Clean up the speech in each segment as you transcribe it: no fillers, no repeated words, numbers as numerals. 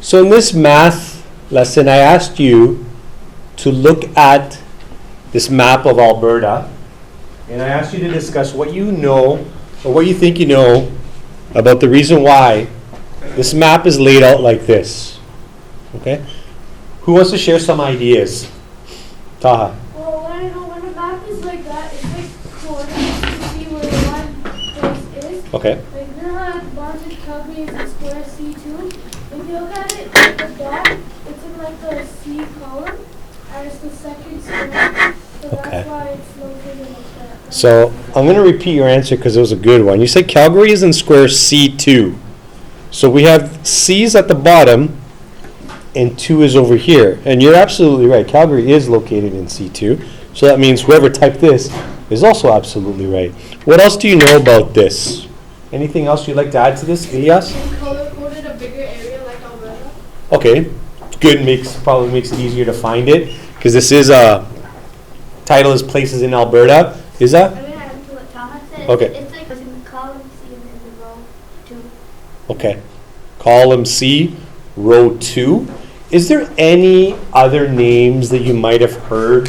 So in this math lesson, I asked you to look at this map of Alberta, and I asked you to discuss what you know, or what you think you know, about the reason why this map is laid out like this. Okay? Who wants to share some ideas? Taha. Well, what I know, when a map is like that, it's like coordinates to see where one place is. Okay. Like, you know how at the bottom of Calgary is a square C2? If you look at it, like the dot, it's in like the C column, and it's the second square. So Okay. that's why it's located like that. So I'm going to repeat your answer because it was a good one. You said Calgary is in square C2. So we have C's at the bottom and 2 is over here. And you're absolutely right. Calgary is located in C2. So that means whoever typed this is also absolutely right. What else do you know about this? Anything else you'd like to add to this, Elias? Color coded a bigger area like Alberta. Okay. Good. Probably makes it easier to find it because this is title is Places in Alberta. Is that? I'm gonna add to what Taha said. Okay. It's like in the column C and then the row 2. Okay. Column C, row 2. Is there any other names that you might have heard?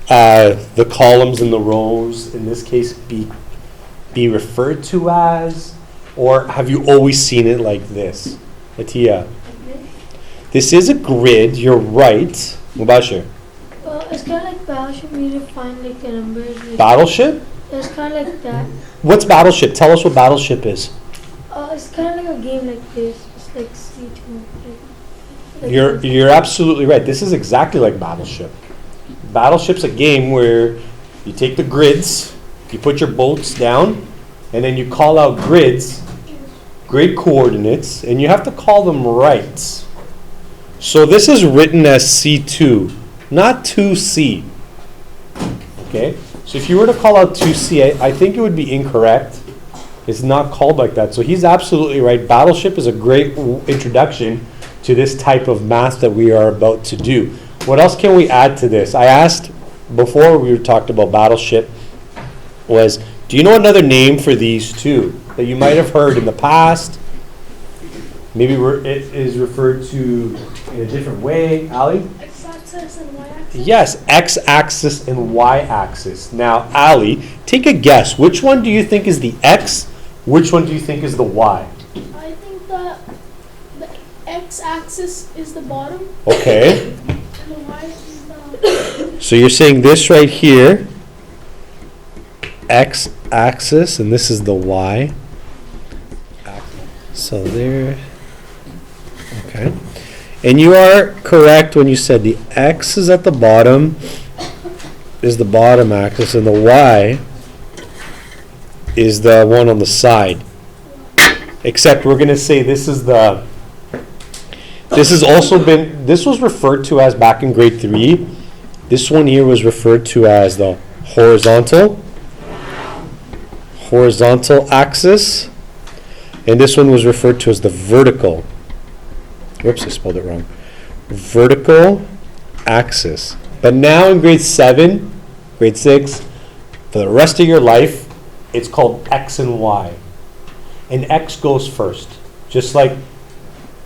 The columns and the rows, in this case, be referred to as? Or have you always seen it like this? Atia. This is a grid, you're right. Mubashir. Well, it's kind of like Battleship. You need to find like the numbers. Like, Battleship? it's kind of like that. What's Battleship? Tell us what Battleship is. It's kind of like a game like this. It's like C2. Like You're absolutely right. This is exactly like Battleship. Battleship's a game where you take the grids, you put your boats down, and then you call out grid coordinates, and you have to call them right. So this is written as C2, not 2C. Okay? So if you were to call out 2C, I think it would be incorrect. It's not called like that. So he's absolutely right. Battleship is a great introduction to this type of math that we are about to do. What else can we add to this? I asked before we talked about Battleship was, do you know another name for these two that you might have heard in the past? Maybe it is referred to in a different way. Ali? X-axis and Y-axis? Yes, x-axis and y-axis. Now, Ali, take a guess. Which one do you think is the x? Which one do you think is the y? I think the X-axis is the bottom, Okay. and the Y is the... So you're saying this right here, x-axis, and this is the y. So there. Okay. And you are correct when you said the x is at the bottom, is the bottom axis, and the y is the one on the side. Except we're going to say this is the, this was referred to as back in grade 3. This one here was referred to as the horizontal axis. And this one was referred to as the vertical. Whoops, I spelled it wrong. Vertical axis. But now in grade 7, grade 6, for the rest of your life, it's called X and Y. And X goes first, just like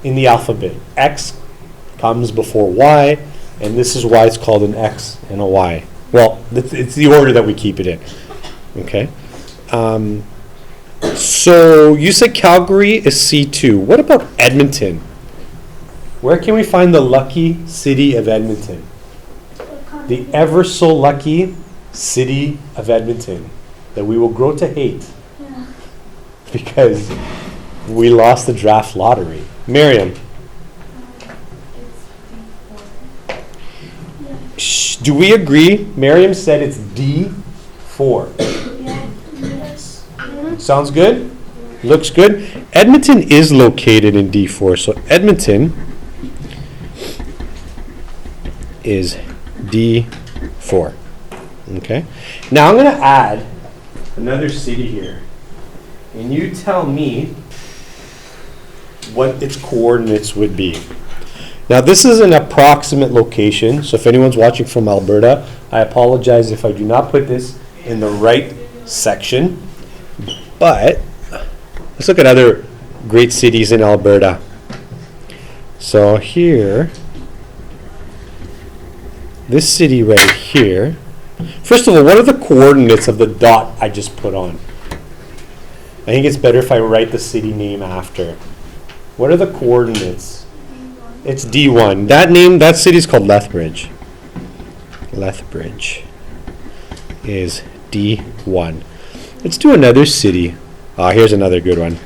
in the alphabet. X comes before Y, and this is why it's called an X and a Y. Well, it's the order that we keep it in. Okay? So you said Calgary is C2. What about Edmonton? Where can we find the lucky city of Edmonton? The ever so lucky city of Edmonton that we will grow to hate because we lost the draft lottery. Miriam. Do we agree? Miriam said it's D4. Yes. Sounds good? Looks good? Edmonton is located in D4, so Edmonton is D4. Okay? Now I'm going to add another city here. And you tell me what its coordinates would be. Now this is an approximate location, so if anyone's watching from Alberta, I apologize if I do not put this in the right section. But let's look at other great cities in Alberta. So here, this city right here. First of all, what are the coordinates of the dot I just put on? I think it's better if I write the city name after. What are the coordinates? It's D1. That city is called Lethbridge. Lethbridge is D1. Let's do another city. Here's another good one.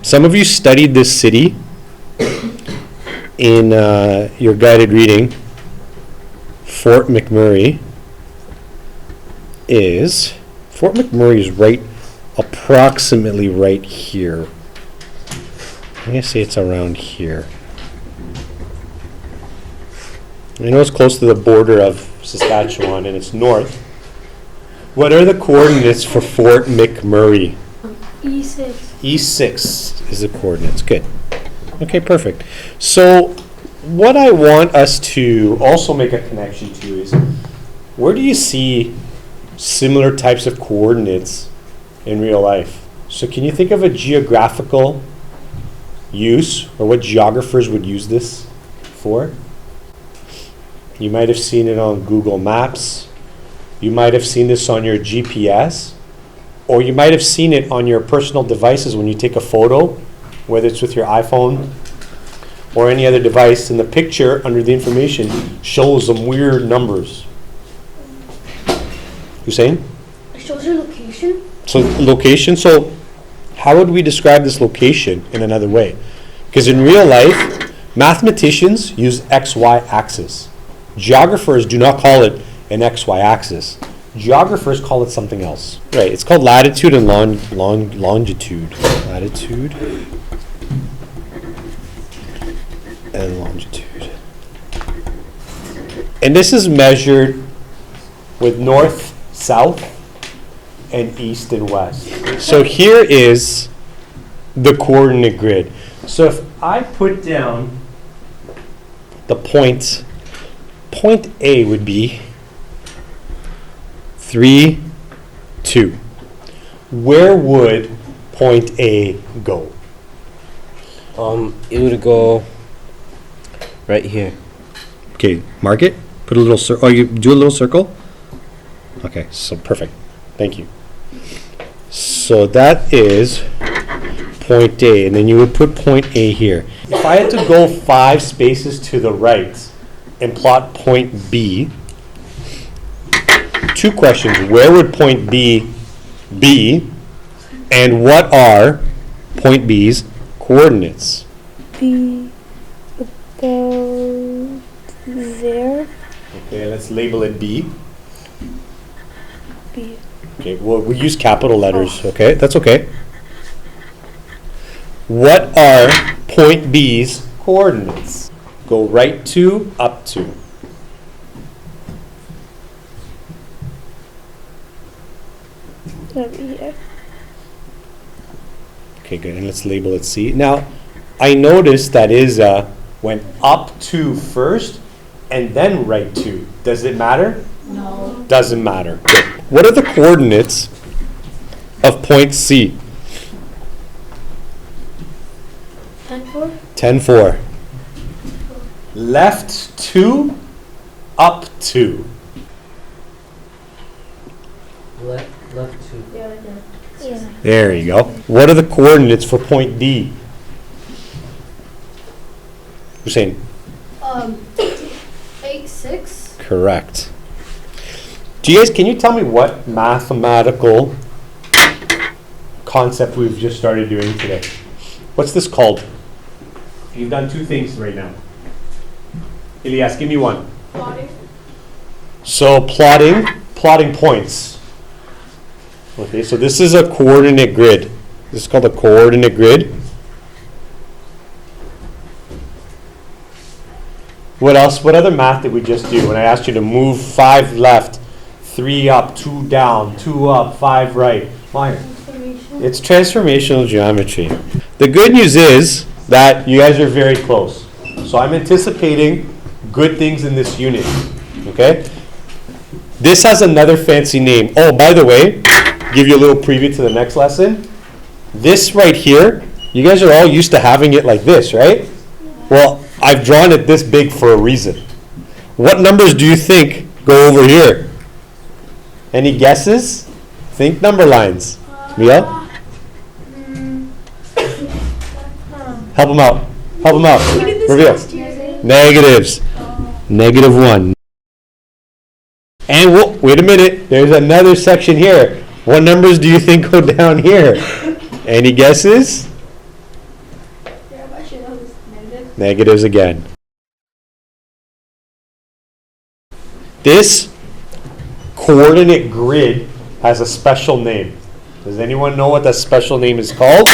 Some of you studied this city in your guided reading. Fort McMurray is right, approximately right here. I'm going to say it's around here. I know it's close to the border of Saskatchewan and it's north. What are the coordinates for Fort McMurray? E6. E6 is the coordinates. Good. Okay, perfect. So what I want us to also make a connection to is, where do you see similar types of coordinates in real life? So can you think of a geographical use, or what geographers would use this for? You might have seen it on Google Maps. You might have seen this on your GPS, or you might have seen it on your personal devices when you take a photo, whether it's with your iPhone or any other device, and the picture under the information shows some weird numbers. Hussein? It shows your location. So location, so how would we describe this location in another way? Because in real life, mathematicians use XY axis. Geographers do not call it an XY axis. Geographers call it something else. Right, it's called latitude and longitude. Latitude and longitude. And this is measured with north, south, and east and west. So here is the coordinate grid. So if I put down the points, point A would be 3, 2. Where would point A go? It would go right here. Okay, mark it. Put a little circle. Oh, you do a little circle? Okay, so perfect. Thank you. So that is point A, and then you would put point A here. If I had to go 5 spaces to the right and plot point B, 2 questions. Where would point B be, and what are point B's coordinates? Be about there. Okay, let's label it B. B. Okay, well, we use capital letters, okay? That's okay. What are point B's coordinates? Go right to, up to. Here. Okay, good, and let's label it C. Now, I noticed that Isa went up to first and then right to. Does it matter? No. Doesn't matter. Good. What are the coordinates of point C? 10-4. 10, 4. Left to, up to. Left two. Yeah. There you go. What are the coordinates for point D? Hussein? 8, 6. Correct. Do you guys, can you tell me what mathematical concept we've just started doing today? What's this called? You've done 2 things right now. Elias, give me one. Plotting. So plotting points. Okay, so this is a coordinate grid. This is called a coordinate grid. What else? What other math did we just do when I asked you to move 5 left, 3 up, 2 down, 2 up, 5 right? Fire. It's transformational geometry. The good news is that you guys are very close. So I'm anticipating good things in this unit. Okay? This has another fancy name. Oh, by the way, give you a little preview to the next lesson. This right here, you guys are all used to having it like this, right? Well, I've drawn it this big for a reason. What numbers do you think go over here? Any guesses? Think number lines. Mia? Help them out. Help them out. Reveal. Negatives. -1. And wait a minute. There's another section here. What numbers do you think go down here? Any guesses? Negatives again. This coordinate grid has a special name. Does anyone know what that special name is called?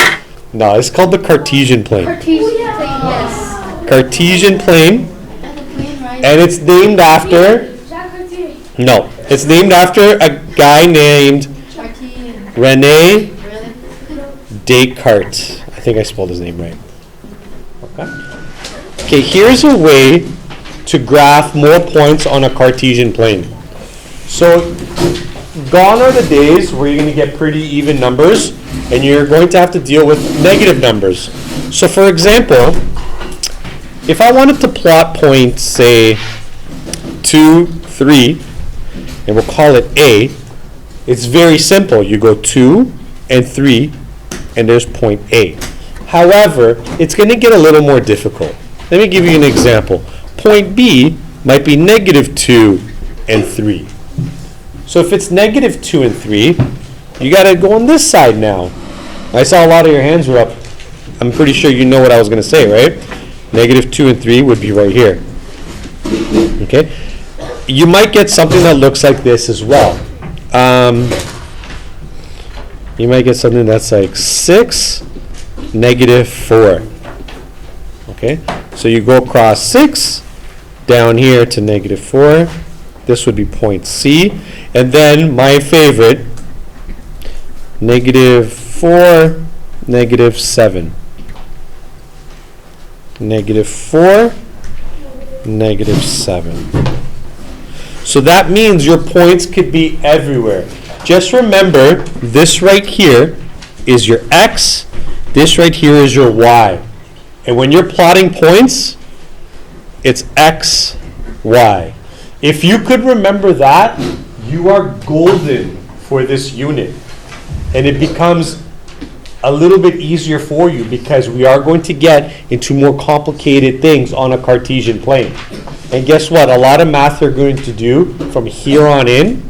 No, it's called the Cartesian plane. Cartesian plane, yes. Cartesian plane, And the plane, right? and it's named after, no, it's named after a guy named Cartesian. Rene Really? Descartes. I think I spelled his name right. Okay. Okay, here's a way to graph more points on a Cartesian plane. So, gone are the days where you're going to get pretty even numbers, and you're going to have to deal with negative numbers. So, for example, if I wanted to plot points, say, 2, 3, and we'll call it A, it's very simple. You go 2 and 3, and there's point A. However, it's going to get a little more difficult. Let me give you an example. Point B might be -2 and 3. So if it's -2 and 3, you got to go on this side now. I saw a lot of your hands were up. I'm pretty sure you know what I was going to say, right? -2 and 3 would be right here. Okay? You might get something that looks like this as well. You might get something that's like 6, -4. Okay? So you go across 6, down here to -4. This would be point C. And then my favorite, -4, -7. -4, -7. So that means your points could be everywhere. Just remember, this right here is your X, this right here is your Y. And when you're plotting points, it's X, Y. If you could remember that, you are golden for this unit. And it becomes a little bit easier for you because we are going to get into more complicated things on a Cartesian plane. And guess what? A lot of math they're going to do from here on in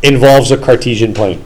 involves a Cartesian plane.